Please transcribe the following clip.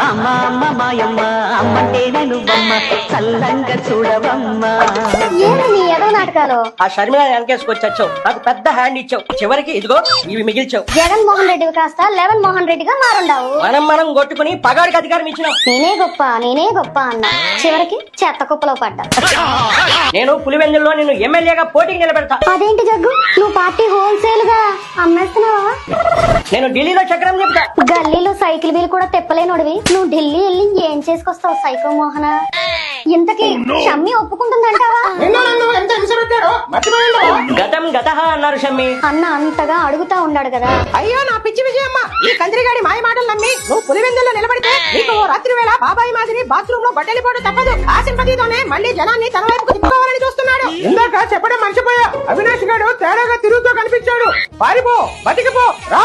అమ్మ అమ్మ మాయమ్మ అమ్మంటేనే నువ్వమ్మ చల్లంగా చూడవమ్మ. ఏమి ఏదో నాటకాలు ఆ షర్మిల వెనకేసుకొచ్చావు, నాకు పెద్ద హ్యాండ్ ఇచ్చావు, చివరికి ఇదిగో ఇవి మిగిల్చావు. జగన్మోహన్ రెడ్డి కాస్త లెవెన్ మోహన్ రెడ్డిగా మారుండావు. మనం కొట్టుకుని పగాడికి అధికారం ఇచ్చినావు. నేనే గొప్ప అన్నా, చివరికి చెత్త కుప్పలో పడ్డా. నేను పులివెందుల్లో నిన్ను ఎమ్మెల్యేగా పోటీకి నిలబెడతా. అదేంటి జగ్గు, నువ్వు పార్టీ హోల్సేల్ గా అమ్మేస్తున్నావా? నేను ఢిల్లీలో చక్రం చెప్తా. గల్లీలో సైకిల్ వీల్ కూడా తెప్పలేనోడివి నువ్వు ఢిల్లీ వెళ్ళి ఏం చేసుకొస్తావు సైకో మోహన? ఇంతకీ షమ్మి ఒప్పుకుంటుందంటావా? గతం గతహ అన్నారు షమ్మి. అన్న అంతగా అడుగుతా ఉన్నాడు కదా. అయ్యో నా పిచ్చి విజయమ్మ, ఈ కందిరిగాడి మాయ మాటలు నమ్మి నువ్వు పులివెందుల్లో నిలబడితే నీకు రాత్రి వేళ బాబాయి మాదిరి బాత్రూమ్ లో బట్టలిపోవడం తప్పదు. ఆ సింపతితోనే మళ్ళీ జనాన్ని తన వైపుకు తిప్పుకోవాలని చూస్తున్నాడు. ఇందాక చెప్పడం మర్చిపోయా, అవినాష్ గారు తేడాగా తిరుగుతూ కనిపించాడు. పారిపో, బతికిపో, రా.